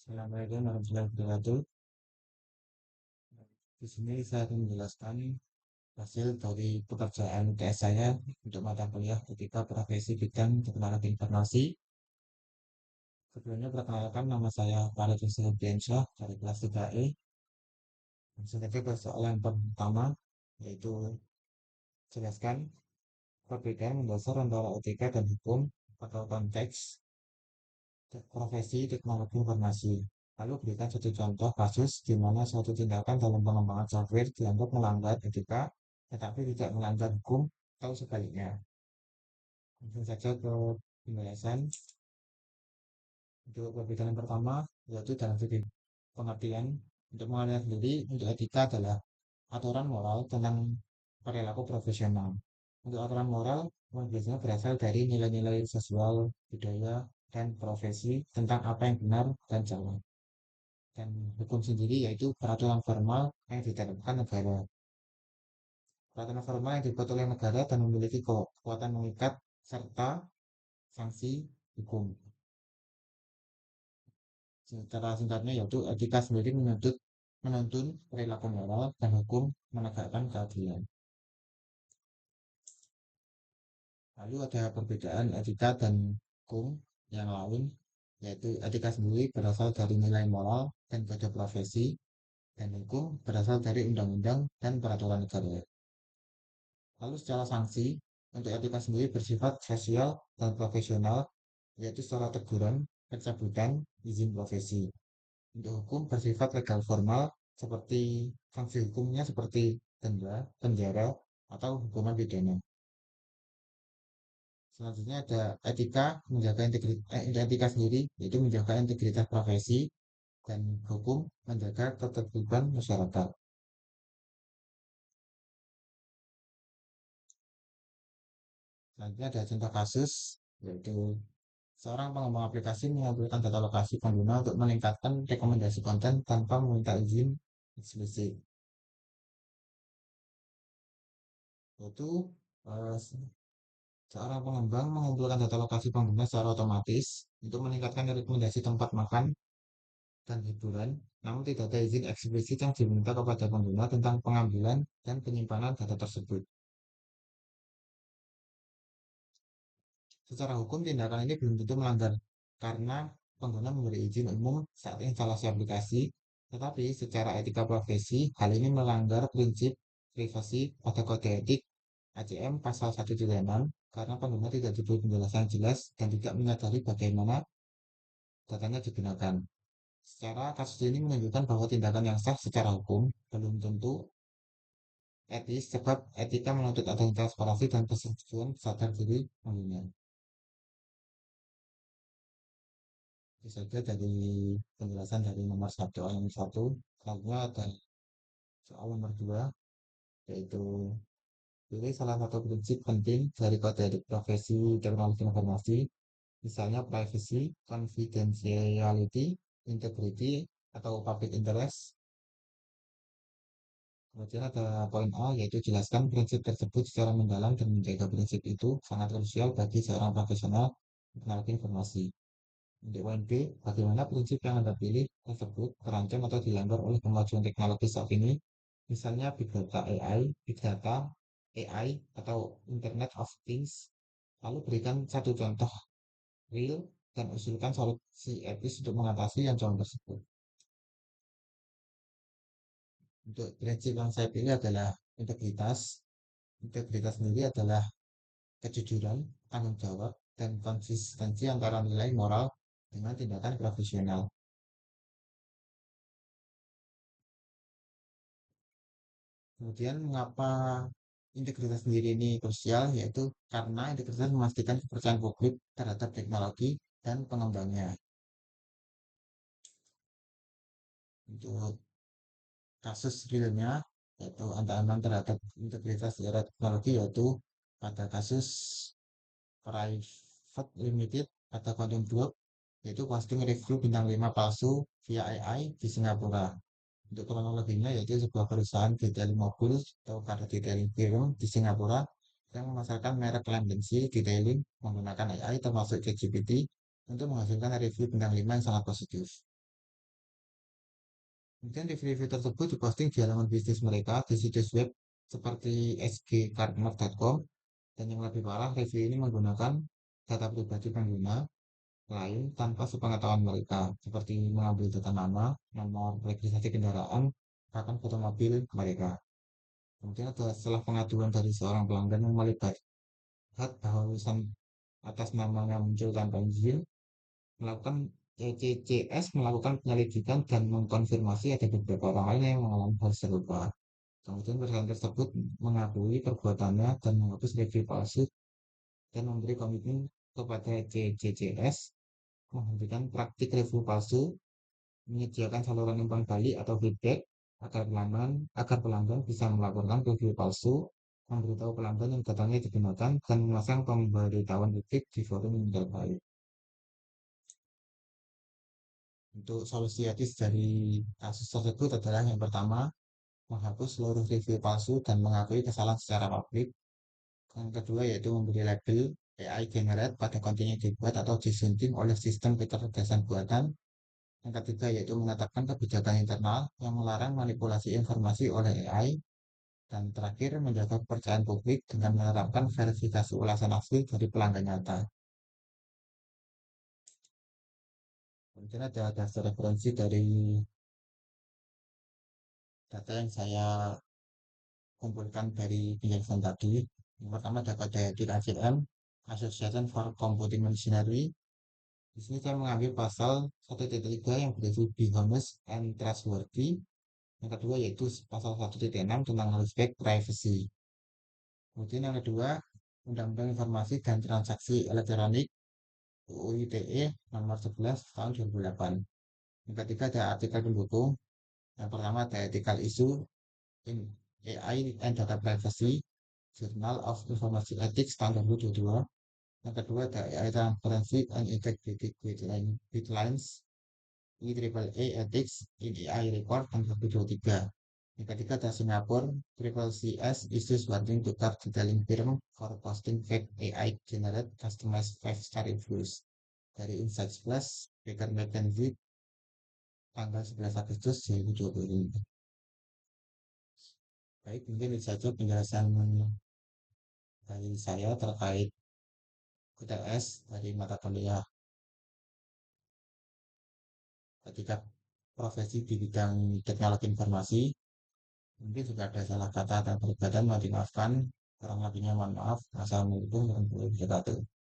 Assalamualaikum warahmatullahi wabarakatuh. Di sini saya akan menjelaskan hasil dari pekerjaan TS saya untuk mata kuliah ketika profesi bidang teknologi informasi. Sebelumnya perkenalkan, nama saya Farid Hussein dari kelas 3E. Langsung saja ke soalan pertama, yaitu jelaskan perbedaan mendasar antara etika dan hukum atau konteks profesi teknologi informasi. Lalu berikan satu contoh kasus di mana suatu tindakan dalam pengembangan software dianggap melanggar etika, tetapi tidak melanggar hukum atau sebaliknya. Langsung saja ke penjelasan. Untuk perbedaan pertama, yaitu dalam segi pengertian. Untuk mengenal sendiri, untuk etika adalah aturan moral tentang perilaku profesional. Untuk aturan moral, biasanya berasal dari nilai-nilai sosial, budaya, dan profesi tentang apa yang benar dan salah. Dan hukum sendiri yaitu peraturan formal yang diterapkan negara. Peraturan formal yang dibuat oleh negara dan memiliki kekuatan mengikat serta sanksi hukum. Secara singkatnya yaitu etika sendiri menuntun perilaku moral dan hukum menegakkan keadilan. Lalu ada perbedaan etika dan hukum yang lain, yaitu etika sendiri berasal dari nilai moral dan kode profesi, dan hukum berasal dari undang-undang dan peraturan negara. Lalu secara sanksi, untuk etika sendiri bersifat sosial dan profesional, yaitu secara teguran, pencabutan, izin profesi. Untuk hukum bersifat legal formal, seperti sanksi hukumnya seperti denda, penjara, atau hukuman pidana. Selanjutnya ada etika, etika sendiri, yaitu menjaga integritas profesi, dan hukum menjaga ketertiban masyarakat. Selanjutnya ada contoh kasus, yaitu seorang pengembang aplikasi mengumpulkan data lokasi pengguna untuk meningkatkan rekomendasi konten tanpa meminta izin eksplisit. Yaitu eh, seorang pengembang mengumpulkan data lokasi pengguna secara otomatis untuk meningkatkan rekomendasi tempat makan dan hiburan, namun tidak ada izin eksplisit yang diminta kepada pengguna tentang pengambilan dan penyimpanan data tersebut. Secara hukum, tindakan ini belum tentu melanggar karena pengguna memberi izin umum saat instalasi aplikasi, tetapi secara etika profesi, hal ini melanggar prinsip privasi pada kode etik ACM pasal 136 karena pengguna tidak diberi penjelasan jelas dan tidak menyadari bagaimana datanya digunakan. Secara kasus ini menunjukkan bahwa tindakan yang sah secara hukum belum tentu etis sebab etika menuntut adanya transparansi dan persetujuan sadar diri pengguna. Itu saja dari penjelasan dari nomor satu soal nomor satu. Selanjutnya ada soal nomor dua, yaitu pilih salah satu prinsip penting dari kode etik profesi teknologi informasi, misalnya privacy, confidentiality, integrity, atau public interest. Kemudian ada poin A, yaitu jelaskan prinsip tersebut secara mendalam dan menjaga prinsip itu sangat krusial bagi seorang profesional teknologi informasi. Untuk poin B, bagaimana prinsip yang Anda pilih tersebut terancam atau dilanggar oleh kemajuan teknologi saat ini, misalnya Big Data AI, Big Data, AI, atau Internet of Things. Lalu berikan satu contoh real dan usulkan solusi etis untuk mengatasi ancaman tersebut. Untuk prinsip yang saya pilih adalah integritas. Integritas sendiri adalah kejujuran, tanggung jawab, dan konsistensi antara nilai moral dengan tindakan profesional. Kemudian mengapa integritas sendiri ini krusial, yaitu karena integritas memastikan kepercayaan publik terhadap teknologi dan pengembangnya. Untuk kasus realnya, yaitu ancaman terhadap integritas era teknologi, yaitu pada kasus Private Limited atau Quantum Group, yaitu posting review bintang 5 palsu via AI di Singapura. Untuk kronologinya, yaitu sebuah perusahaan detailing mobil atau car detailing firm di Singapura yang memasarkan merek Lamborghini detailing menggunakan AI termasuk ChatGPT untuk menghasilkan review bintang 5 yang sangat positif. Kemudian review-review tersebut diposting di halaman bisnis mereka di situs web seperti sgcardnote.com, dan yang lebih parah, review ini menggunakan data pribadi pengguna lain tanpa sepengetahuan mereka, seperti mengambil data nama, nomor registrasi kendaraan, bahkan foto mobil mereka. Kemudian ada setelah pengaduan dari seorang pelanggan yang melihat bahwa tulisan atas namanya muncul tanpa izin, melakukan ECCS melakukan penyelidikan dan mengkonfirmasi ada beberapa orang lain yang mengalami hal serupa. Kemudian perusahaan tersebut mengakui perbuatannya dan menghapus review palsu dan memberi komitmen kepada CCCS menghentikan praktik review palsu, menyediakan saluran umpan balik atau feedback agar pelanggan bisa melaporkan review palsu, memberitahu pelanggan yang datanya digunakan, dan memasang pemberitahuan publik di forum yang terbaik. Untuk solusi etis dari kasus tersebut adalah yang pertama, menghapus seluruh review palsu dan mengakui kesalahan secara publik. Yang kedua yaitu memberi label AI generate pada konten yang dibuat atau disunting oleh sistem kecerdasan buatan. Yang ketiga yaitu menetapkan kebijakan internal yang melarang manipulasi informasi oleh AI. Dan terakhir, menjaga kepercayaan publik dengan menerapkan verifikasi ulasan asli dari pelanggan nyata. Kemudian ada dasar referensi dari data yang saya kumpulkan dari penjelasan tadi. Yang pertama ada kode etik ACM, Association for Computing Machinery. Di sini saya mengambil pasal 1.3 yang berisi be honest and trustworthy. Yang kedua yaitu pasal 1.6 tentang respect privacy. Kemudian yang kedua, Undang-Undang Informasi dan Transaksi Elektronik UU ITE nomor 11 tahun 2008. Yang ketiga ada artikel pendukung. Yang pertama ada ethical issue in AI and data privacy, Journal of Information Ethics tahun 2022. Yang kedua ada AI transparency and integrity guidelines IEEE Ethics in AI Report tahun 2023. Yang ketiga ada Singapore Triple CS issues warning to car detailing firm for posting fake AI generate customized 5-star reviews dari Insights Plus, Baker McKenzie, tanggal 11 Agustus 2020. Baik, mungkin itu saja penjelasan dari saya terkait QTS dari mata kuliah ketika profesi di bidang teknologi informasi. Mungkin juga ada salah kata dan perbedaan, mohon dimaafkan. Kurang lebihnya mohon maaf. Assalamualaikum warahmatullahi wabarakatuh.